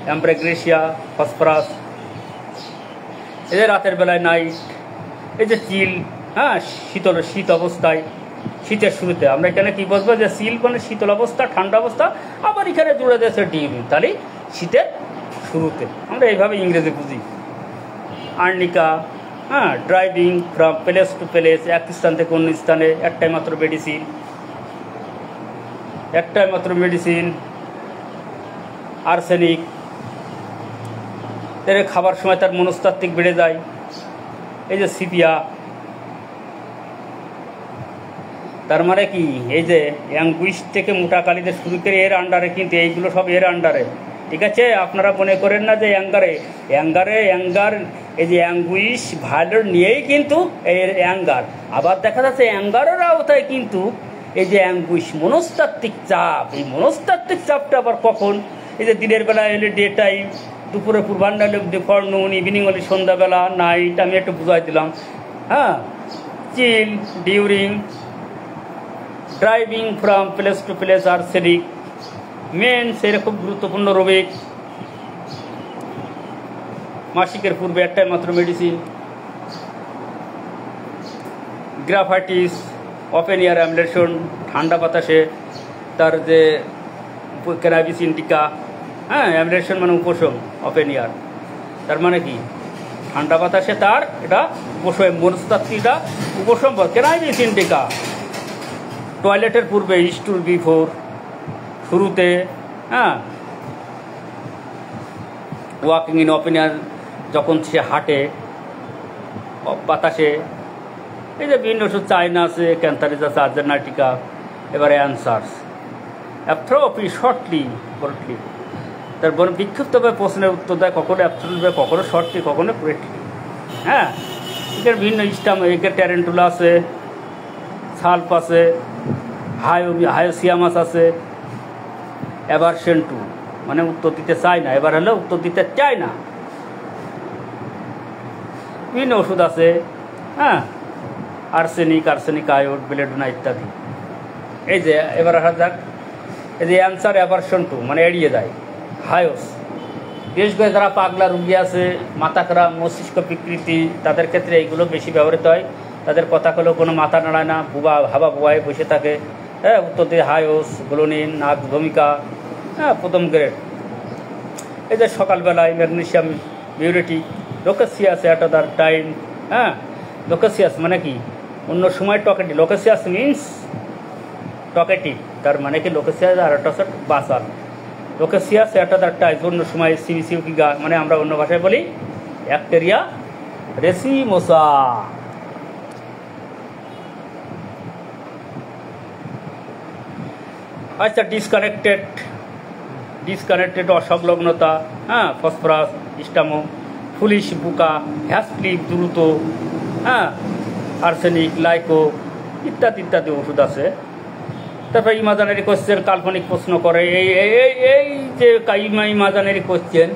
অ্যাম্ব্রেগ্রেসিয়া, ফসফরাস, এই যে রাতের বেলায় নাইট। এই যে চিল, হ্যাঁ, শীত অবস্থায়, শীতের শুরুতে। আমরা এখানে কি বলবো? যে সিল মানে শীতল অবস্থা, ঠান্ডা অবস্থা। আবার এখানে জুড়ে দিয়েছে ডিউরিং, তাহলে শীতের শুরুতে। আমরা এইভাবে ইংরেজি বুঝি। আর্নিকা, হ্যাঁ, driving from place to place, এক স্থান থেকে অন্য স্থানে, একটাই মাত্র মেডিসিন। আর্সেনিক, এর খাবার সময় তার মনস্তাত্ত্বিক বেড়ে যায়। এই যে সিপিয়া, তার মানে কি? এই যে অ্যাঙ্গুইশ থেকে মোটা কালিতে শুরু করে এর আন্ডারে, কিন্তু এইগুলো সব এর আন্ডারে, ঠিক আছে? আপনারা মনে করেন না যে অ্যাঙ্গার, এই যে অ্যাঙ্গুইশ ভায়োলেন্ট নিয়েই কিন্তু এর অ্যাঙ্গার। আবার দেখা যাচ্ছে অ্যাঙ্গারের আওতায় কিন্তু এই যে অ্যাঙ্গুইশ মনস্তাত্ত্বিক চাপ, এই মনস্তাত্ত্বিক চাপটা আবার কখন? এই যে দিনের বেলায় হলে ডে টাইম, দুপুরে পূর্বাহ্ন হলে ফরনুন, ইভিনিং হলে সন্ধ্যাবেলা, নাইট। আমি একটু বুঝাই দিলাম, হ্যাঁ। Chill, during, driving from place to place, Arsenic. মেন সেটা খুব গুরুত্বপূর্ণ রোগ, মাসিকের পূর্বে একটাই মাত্র মেডিসিন। গ্রাফাইটিস, ওপেন এয়ার অ্যাবলেশন, ঠান্ডা বাতাসে তার যে ক্যানাবিস ইন্ডিকা, হ্যাঁ, অ্যাবলেশন মানে উপশম, ওপেন এয়ার, তার মানে কি? ঠান্ডা বাতাসে তার এটা উপশম, মনস্তাত্ত্বিকটা উপশম। ক্যানাবিস ইন্ডিকা, টয়লেটের পূর্বে, স্টুল বিফোর, শুরুতে, হ্যাঁ, ওয়াকিং ইন ওপেন এয়ার, যখন সে হাঁটে বাতাসে। এই যে বিভিন্ন ওষুধ, চাইনা আছে, ক্যান্সারিস আছে, আর্জেন্টিকা। এবারে অ্যান্সার্স, অ্যাপথ্রোপি, শর্টলি, তার বিক্ষিপ্তভাবে প্রশ্নের উত্তর দেয়, কখনো অ্যাবসলিউটলি, কখনো শর্টলি, কখনো কুইকলি, হ্যাঁ। এখানে বিভিন্ন স্টাম, এখানে ট্যারেন্টুলা আছে, সালফ আছে, হায়োসিয়ামাস আছে। অ্যাভারশন টু মানে উত্তর দিতে চায় না, এবার হলে উত্তর দিতে চায় না। বিভিন্ন ওষুধ আছে, হ্যাঁ, আর্সেনিক, আয়োড, বেলেডোনা ইত্যাদি। এই যে এবার আসা যাক, এই যে অ্যান্সার অ্যাভারশন টু মানে এড়িয়ে যায়। হায়োস, বিশেষ করে যারা পাগলা রুগী আছে, মাথা খারাপ, মস্তিষ্ক বিকৃতি, তাদের ক্ষেত্রে এইগুলো বেশি ব্যবহৃত হয়। তাদের কথা হলেও কোনো মাথা নাড়ায় না, হাবা বোয়ায় বসে থাকে, হ্যাঁ। উত্তর দিয়ে হায়োস, গ্লোনিন, নাক ভূমিকা, হ্যাঁ, প্রথম গ্রেড। এই যে সকালবেলায় ম্যাগনেসিয়াম মিউরেটিক, লোকেসিয়াস অ্যাট আদার টাইম, হ্যাঁ। লোকেসিয়াস মানে কি? অন্য সময় টকেটিভ, লোকেসিয়াস মিনস টকেটিভ, তার মানে কি? লোকেসিয়াস আর একটা হচ্ছে বাসাল। লোকেসিয়াস অ্যাট আদার টাইম, অন্য সময় সিউকিগা, মানে আমরা অন্য ভাষায় বলি ব্যাকটেরিয়া রেসিমোসা। আচ্ছা, ডিসকানেক্টেড অসংলগ্নতা, হ্যাঁ, ফসফরাস, স্টামো, ফুলিশ বুকা, হ্যাসপ্লিপ দ্রুত, হ্যাঁ, আর্সেনিক, লাইকো ইত্যাদি ইত্যাদি ওষুধ আছে। তারপর ইমাজানারি কোশ্চেন, কাল্পনিক প্রশ্ন করে, এই যে ইমাজানারি কোশ্চেন,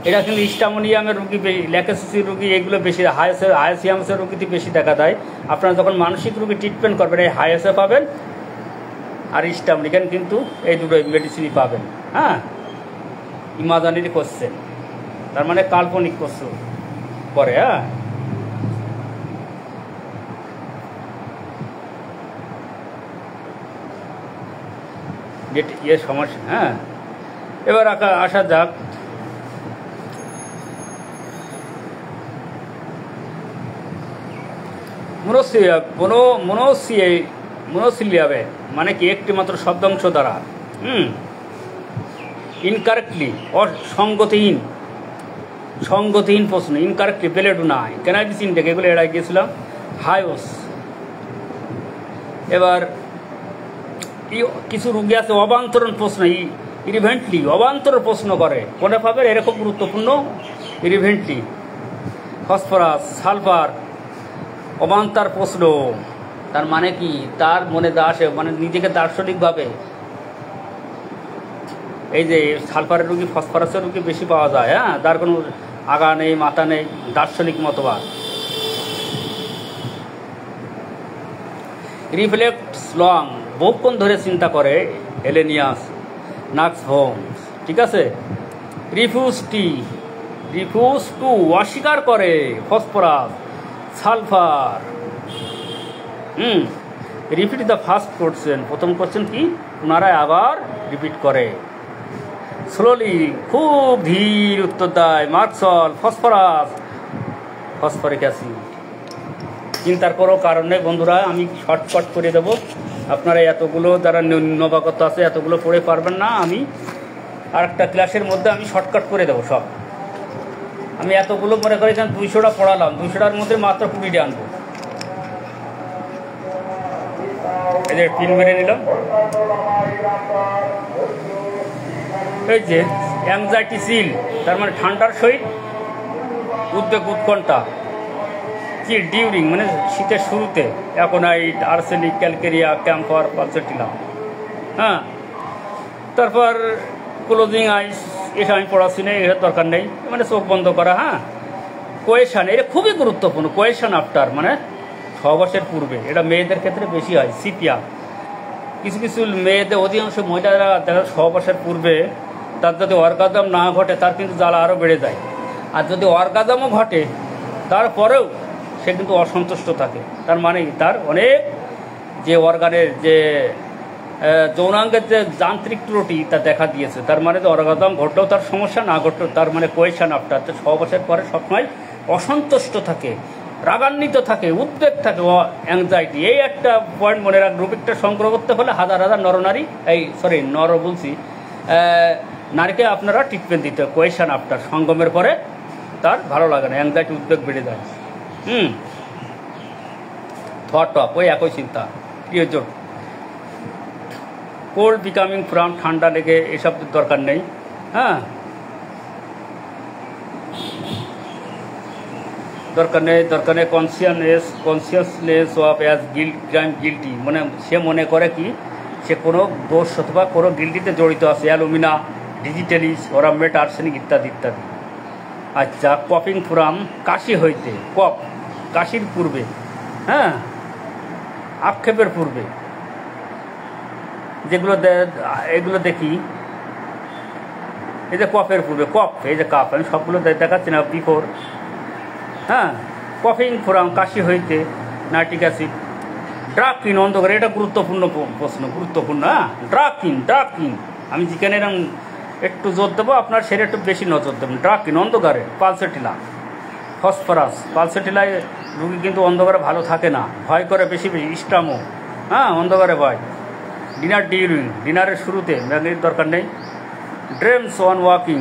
এটা কিন্তু স্টামোনিয়ামের রুগী, ল্যাকেসিসির রুগী, এগুলো বেশি, হায়াসিয়ামসের রুগীতে বেশি দেখা দেয়। আপনারা যখন মানসিক রুগী ট্রিটমেন্ট করবেন এই হায়াসে পাবেন আর স্টামনিকেন, কিন্তু এই দুটো মেডিসিনই পাবেন। হ্যাঁ, ইমাজানারি কোশ্চেন তার মানে কাল্পনিক প্রশ্ন করে। হ্যাঁ, সমস্যা। হ্যাঁ, এবার আসা যাক মনোসিলিয়াবে, মানে কি একটি মাত্র শব্দাংশ দ্বারা ইনকারেক্টলি, সংগতিহীন প্রশ্ন, ইনকারেক্টলি, বেলেডুনা, ক্যানাবিস ইনটেক, এগুলো এড়াই গিয়েছিলাম। হায়োস। এবার কিছু রুগী আছে অবান্তরণ প্রশ্ন, ইরিভেন্টলি অবান্তর প্রশ্ন করে, কোনে পাবেন এরকম গুরুত্বপূর্ণ, ইরিভেন্টলি। ফসফরাস, সালফার, অবান্তর প্রশ্ন, তার মানে কি তার মনে আসে, মানে নিজেকে দার্শনিকভাবে, এই যে সালফারের রুগী, ফসফরাসের রুগী বেশি পাওয়া যায়। হ্যাঁ, তার কোনো আগা নেই, মাথা নেই, দার্শনিক মতবাদ। রিফ্লেক্টস লং, বহুক্ষণ ধরে চিন্তা করে, এলেনিয়াস, নাক্স হোমস। ঠিক আছে। রিফিউজ টু, অস্বীকার করে, phosphorus, sulphur. Repeat the first question, প্রথম কোশ্চেন কি পুনরায় আবার রিপিট করে। স্লোলি, খুব ধীর উত্তর দেয়, মার্কসল, ফসফরাস, ফসফরিক অ্যাসিড। চিন্তার কোনো কারণ নেই বন্ধুরা, আমি শর্টকাট করে দেবো। আপনারা এতগুলো যারা নবাগত আছে এতগুলো পড়ে পারবেন না, আমি আরেকটা ক্লাসের মধ্যে আমি শর্টকাট করে দেবো সব। আমি এতগুলো মনে করি 200টা পড়ালাম, 200টার মধ্যে মাত্র 20টা আনবো। এই যে পিন মেরে নিলাম। এই যে অ্যাংজাইটি সিল, তার মানে ঠান্ডার সহিত উদ্বেগ, উৎকণ্ঠা। চিল, ডিউরিং, মানে শীতের শুরুতে, অ্যাকোনাইট, আর্সেনিক, ক্যালকেরিয়া, ক্যাম্পার, পালসেটিলাম। হ্যাঁ, তারপর ক্লোজিং আইস, এটা আমি পড়াচ্ছি না, এটার দরকার নেই, মানে চোখ বন্ধ করা। হ্যাঁ, কোয়েশন, এটা খুবই গুরুত্বপূর্ণ, কোয়েশন আফটার, মানে সহবাসের পূর্বে, এটা মেয়েদের ক্ষেত্রে বেশি হয়। সিপিয়া, কিছু কিছু মেয়েদের, অধিকাংশ মহিলারা দেখা সহবাসের পূর্বে তার যদি অর্গাজম না ঘটে তার কিন্তু জ্বালা আরও বেড়ে যায়। আর যদি অর্গাজমও ঘটে তারপরেও সে কিন্তু অসন্তুষ্ট থাকে। তার মানে তার অনেক যে অর্গানের যে যৌনাঙ্গের যে যান্ত্রিক ত্রুটি তা দেখা দিয়েছে। তার মানে যে অর্গাজম ঘটলেও তার সমস্যা, না ঘটলেও তার মানে কোয়েশন আফটার, সহবাসের পরে সবসময় অসন্তুষ্ট থাকে, রাগান্বিত থাকে, উদ্বেগ থাকে, অ্যাংজাইটি। এই একটা পয়েন্ট মনে রাখ। রুবিকটা সংগ্রহ করতে হলে হাজার হাজার নরনারী, নারীকে আপনারা ট্রিটমেন্ট দিতে হবে। কোয়েশন আফটার, সঙ্গমের পরে তার ভালো লাগে না, অ্যাংজাইটি, উদ্বেগ বেড়ে যায়। থট অফ, ওই একই চিন্তা। প্রিয়জন, কোল্ড বিকামিং ফ্রম, ঠান্ডা লেগে, এসব দরকার নেই। হ্যাঁ, দরকার নেই। Consciousness of as crime guilty, মানে সে মনে করে কি সে কোনো দোষ অথবা কোনো গিল্টিতে জড়িত আছে। অ্যালুমিনা, ডিজিটালিস, ওরামেট, আর্সেনিক ইত্যাদি ইত্যাদি। আচ্ছা, কফিং ফ্রম, কাশি হইতে, কফ, কাশির পূর্বে। হ্যাঁ, আক্ষেপের পূর্বে, যেগুলো এগুলো দেখি, এই যে কফের পূর্বে, কফ, এই যে কাপ, আমি সবগুলো দেখাচ্ছি না, বিফোর। হ্যাঁ, কফিং ফ্রম, কাশি হইতে, নাইট্রিক অ্যাসিড। ড্রাগ কিন, অন্ধকারে, এটা গুরুত্বপূর্ণ প্রশ্ন, গুরুত্বপূর্ণ। হ্যাঁ, ড্রাগ কিন, আমি যেখানে এরকম একটু জোর দেবো, আপনার সেটা একটু বেশি নজর দেবেন। ড্রাগ কিন, অন্ধকারে, পালসেটিলা, ফসফরাস, পালসেটিলায় রুগী কিন্তু অন্ধকারে ভালো থাকে না, ভয় করে বেশি বেশি। স্টামো, হ্যাঁ, অন্ধকারে ভয়। ডিনার ডিউরিং, ডিনারের শুরুতে, ম্যাগনেটিক দরকার নেই। Dreams on walking,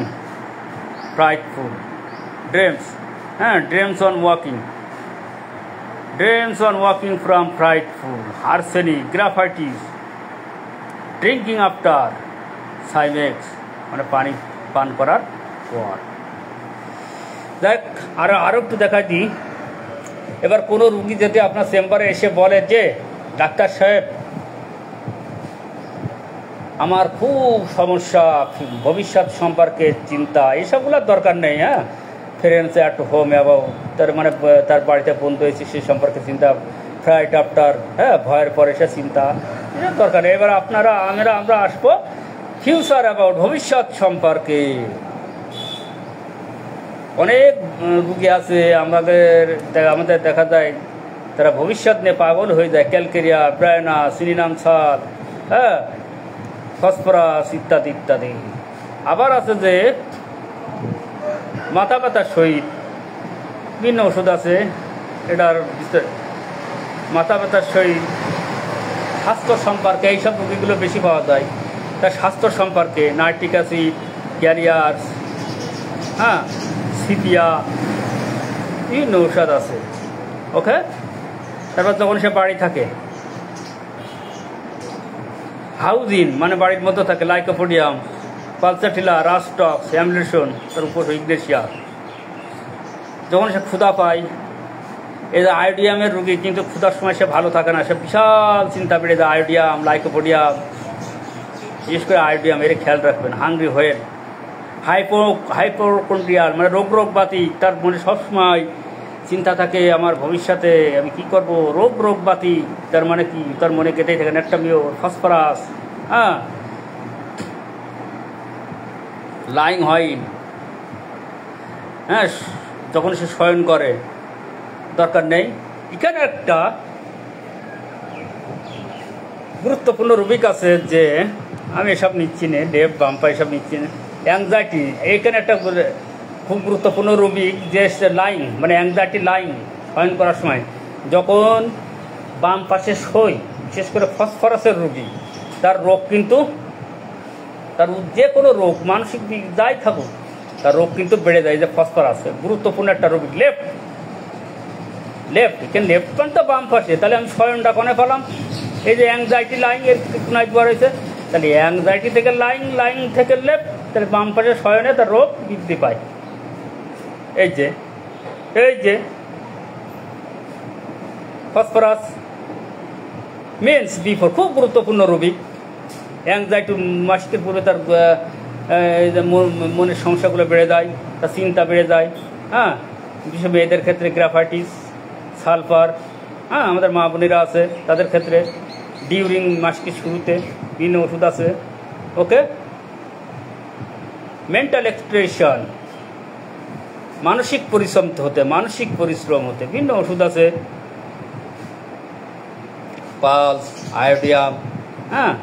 frightful, dreams. হ্যাঁ, dreams on walking from frightful. Arsenic, Graphites, drinking after Cimex, মানে পানি পান করার পর। দেখ আরও একটু দেখাই দিই। এবার কোনো রুগী যদি আপনার চেম্বারে এসে বলে যে ডাক্তার সাহেব আমার খুব সমস্যা, ভবিষ্যৎ সম্পর্কে চিন্তা, এসবগুলোর দরকার নেই। হ্যাঁ, ফ্রেন্ডস অ্যাট হোম এবং তার মানে তার বাড়িতে বন্ধু হয়েছে সে সম্পর্কে চিন্তা, ফ্রাইট আফটার, হ্যাঁ ভয়ের পরে সে চিন্তা, এসব দরকার নেই। এবার আমরা আসবো ফিউচার অ্যাবাউট, ভবিষ্যৎ সম্পর্কে। অনেক রুগী আছে আমাদের দেখা যায় তারা ভবিষ্যৎ নিয়ে পাগল হয়ে যায়, ক্যালকেরিয়া, ব্রায়না, সিনিনাম সাল, হ্যাঁ ফসফরাস ইত্যাদি ইত্যাদি। আবার আছে যে মাথা ব্যথার সহিত বিভিন্ন ওষুধ আছে, এটার মাথা ব্যথার সহিত স্বাস্থ্য সম্পর্কে এইসব রোগীগুলো বেশি পাওয়া যায়। তার স্বাস্থ্য সম্পর্কে নাইট্রিক অ্যাসিড, ক্যারিয়ার্স, হ্যাঁ সিপিয়া, বিভিন্ন ঔষধ আছে। ওকে, তারপর যখন সে বাড়ি থাকে, হাউজিন মানে বাড়ির মধ্যে থাকে, লাইকোপোডিয়াম, পালসাটিলা, রাস্টক্স, অ্যামলিশন, তার উপর ইগনেশিয়া। যখন সে ক্ষুধা পায়, এই যে আয়োডিয়ামের রোগী কিন্তু ক্ষুধার সময় সে ভালো থাকে না, সে বিশাল চিন্তা বেড়ে যায়। আয়োডিয়াম, লাইকোপোডিয়াম, বিশেষ করে আয়োডিয়াম, এর খেয়াল রাখবেন। হাংরি হোয়েল, হাইপোকন্ড্রিয়াল মানে রোগবাতি, তার মনে সবসময় চিন্তা থাকে আমার ভবিষ্যতে আমি কি করব, রোগবাতি, তার মানে কি তার মনে কেটেই থাকে। নেট্টামিও, ফসফরাস, হ্যাঁ লাইং হয়নি, হ্যাঁ যখন সে শয়ন করে দরকার নেই। এখানে একটা গুরুত্বপূর্ণ রুবিক আছে যে আমি এসব নিচ্ছি না, ডেপ বাম্পা এসব নিচ্ছি না, অ্যাংজাইটি। এইখানে একটা খুব গুরুত্বপূর্ণ রুবিক যে লাইং মানে অ্যাংজাইটি লাইং শয়ন করার সময় যখন বাম পাশে শোয়, বিশেষ করে ফসফরাসের রোগী, তার রোগ কিন্তু তার যে কোনো রোগ মানসিক দিক যাই থাকুক তার রোগ কিন্তু বেড়ে যায়। যে ফসফরাস গুরুত্বপূর্ণ একটা রোগী। লেফট এখানে লেফট পান তো বাম পাশে, তাহলে আমি শয়নটা কোনে পেলাম? এই যে অ্যাংজাইটি লাইং এর কোনায় দেওয়া রয়েছে, তাহলে অ্যাংজাইটি থেকে লাইং থেকে লেফট, তাহলে বাম পাশে শয়নে তার রোগ বৃদ্ধি পায়। এই যে ফসফরাস মিন্স B4 খুব গুরুত্বপূর্ণ রোগী। অ্যাংজাইটি মাসিকের পূর্বে তার মনের সমস্যাগুলো বেড়ে যায়, তার চিন্তা বেড়ে যায়। হ্যাঁ, বিশেষ মেয়েদের ক্ষেত্রে গ্রাফাইটিস, সালফার, হ্যাঁ আমাদের মা বোনেরা আছে তাদের ক্ষেত্রে ডিউরিং মাসিকের শুরুতে বিভিন্ন ওষুধ আছে। ওকে, মেন্টাল এক্সপ্রেশন, মানসিক পরিশ্রম হতে বিভিন্ন ওষুধ আছে। পালস, আয়োডিয়াম, হ্যাঁ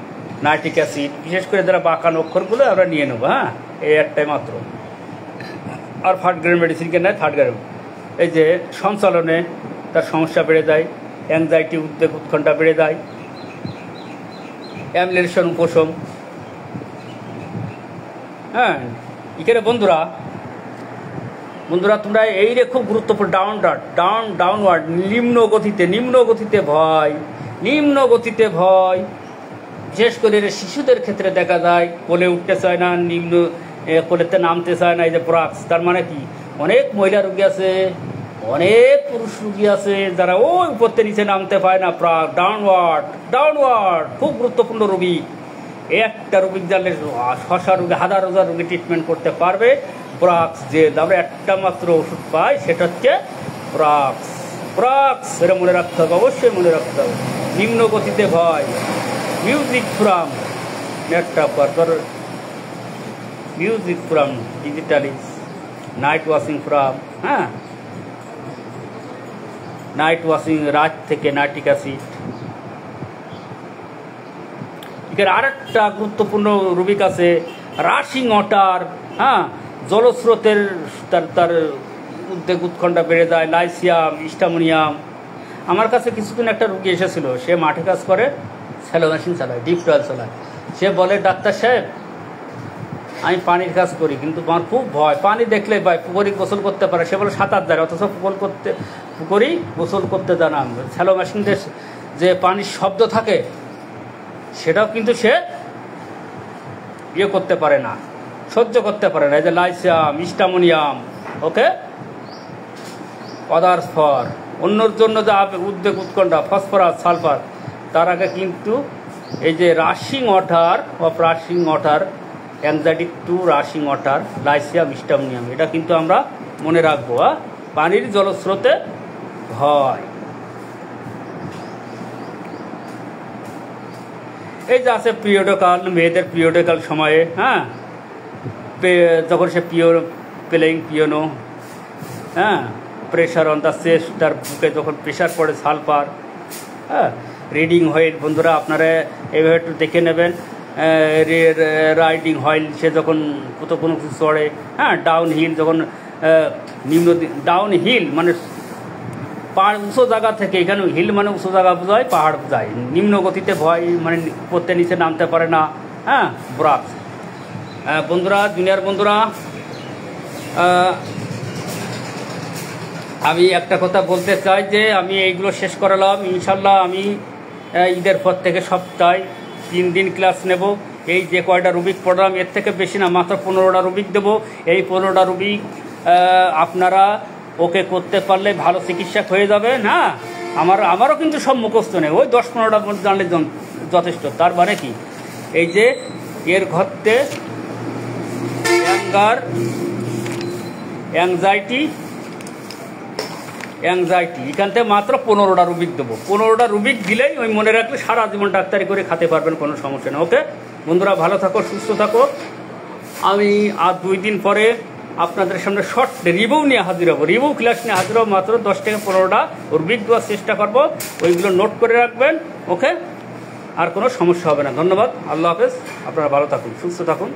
নাইট্রিক অ্যাসিড, বিশেষ করে যারা বাঁকানো অক্ষরগুলো আমরা নিয়ে নেবো। হ্যাঁ, এই একটাই মাত্র। আর থার্ড গ্রেড মেডিসিনকে নেয় থার্ড গ্রেড। এই যে সঞ্চালনে তার সমস্যা বেড়ে যায়, অ্যাংজাইটি, উদ্বেগ, উৎকণ্ঠা বেড়ে যায়। অ্যামলিনেশন উপশম। হ্যাঁ, এখানে বন্ধুরা তোমরা এই রে খুব গুরুত্বপূর্ণ ডাউনওয়ার্ড নিম্ন গতিতে ভয়, বিশেষ করে শিশুদের ক্ষেত্রে দেখা যায় কোলে উঠতে চায় না, কোলেতে নামতে চায় না। এই যে ব্রাক্স, তার মানে কি অনেক মহিলা রোগী আছে, অনেক পুরুষ রোগী আছে যারা ওই উপরতে নিচে নামতে পায় না। ডাউনওয়ার্ড খুব গুরুত্বপূর্ণ রোগী। একটা রোগী জানলে শশা রোগী, হাজার রোগী ট্রিটমেন্ট করতে পারবে। ব্রাক্স, যে আমরা একটা মাত্র ওষুধ পাই সেটা হচ্ছে ব্রাক্স। এটা মনে রাখতে হবে, অবশ্যই মনে রাখতে হবে। নিম্ন গতিতে ভয়। মিউজিক ফ্রাম ডিজিটালিস, নাইট ওয়াশিং ফ্রাম, হ্যাঁ নাইট ওয়াশিং, রাত থেকে নাইট্রিক অ্যাসিড। এখানে আরেকটা গুরুত্বপূর্ণ রুবিক আছে রাশিং ওয়াটার, হ্যাঁ জলস্রোতের তার উদ্বেগ উৎকণ্ঠা বেড়ে যায়। লাইসিয়াম, স্টামোনিয়াম। আমার কাছে কিছুদিন একটা রুগী এসেছিল, সে মাঠে কাজ করে, স্যালো মেশিন চালায়, ডিপ টয়েল চালায়। সে বলে ডাক্তার সাহেব আমি পানির কাজ করি কিন্তু আমার খুব ভয়, পানি দেখলে ভাই পুকুরি গোসল করতে পারে। সে বলে সাঁতার জানে, অথচ পুকুরি গোসল করতে জানা। স্যালো মেশিনদের যে পানির শব্দ থাকে সেটাও কিন্তু সে ইয়ে করতে পারে না, সহ্য করতে পারে না। এই যে লাইসিয়াম, স্টামোনিয়াম, ওকে, আদার্স ফর অন্যর জন্য যা উদ্বেগ উৎকণ্ঠা, ফসফরাস, সালফার, তার আগে কিন্তু এই যে rushing water anxiety to rushing water, লাইসিয়াম, স্টামোনিয়াম, এটা কিন্তু আমরা মনে রাখবো। পানির জলস্রোতে ভয়। এই যে আছে পিরিয়ডকাল, মেয়েদের পিরিয়ডকাল সময়ে, হ্যাঁ, যখন সে প্লেয়িং পিয়ানো, হ্যাঁ, প্রেশার অন দ্য চেস্ট, তার বুকে যখন প্রেশার পড়ে, সালফার, হ্যাঁ, রিডিং হুইল, বন্ধুরা আপনারা এইভাবে একটু দেখে নেবেন। রাইডিং হুইল, সে যখন কোনো কিছু চড়ে, হ্যাঁ, ডাউন হিল, যখন ডাউন হিল মানে পাহাড় উঁচু জায়গা থেকে, এখানে হিল মানে উঁচু জায়গা বোঝায়, পাহাড় বোঝায়। নিম্ন গতিতে ভয় মানে পড়তে নিচে নামতে পারে না, হ্যাঁ, ব্রাক। বন্ধুরা, জুনিয়র বন্ধুরা, আমি একটা কথা বলতে চাই যে আমি এইগুলো শেষ করালাম। ইনশাল্লাহ আমি ঈদের পর থেকে সপ্তাহে 3 দিন ক্লাস নেব। এই যে কয়টা রুবিক পড়লাম এর থেকে বেশি না, মাত্র 15টা রুবিক দেবো। এই 15টা রুবিক আপনারা ওকে করতে পারলে ভালো চিকিৎসক হয়ে যাবেন। হ্যাঁ, আমারও কিন্তু সব মুখস্থ নেই, ওই 10-15টা জানলে যথেষ্ট। তার মানে কি, এই যে এর ঘরতে অ্যাংজাইটি এখান থেকে মাত্র 15টা রুবিক দেবো। 15টা রুবিক দিলেই ওই মনে রাখলে সারা জীবন ডাক্তারি করে খেতে পারবেন, কোনো সমস্যা নেই। ওকে বন্ধুরা, ভালো থাকো, সুস্থ থাকো। আমি আর 2 দিন পরে আপনাদের সামনে শর্ট রিভিউ নিয়ে হাজির হবো, রিভিউ ক্লাস নিয়ে হাজির হবো। মাত্র 10 থেকে 15টা রুবিক দেওয়ার চেষ্টা করবো, ওইগুলো নোট করে রাখবেন। ওকে, আর কোনো সমস্যা হবে না। ধন্যবাদ, আল্লাহ হাফেজ, আপনারা ভালো থাকুন, সুস্থ থাকুন।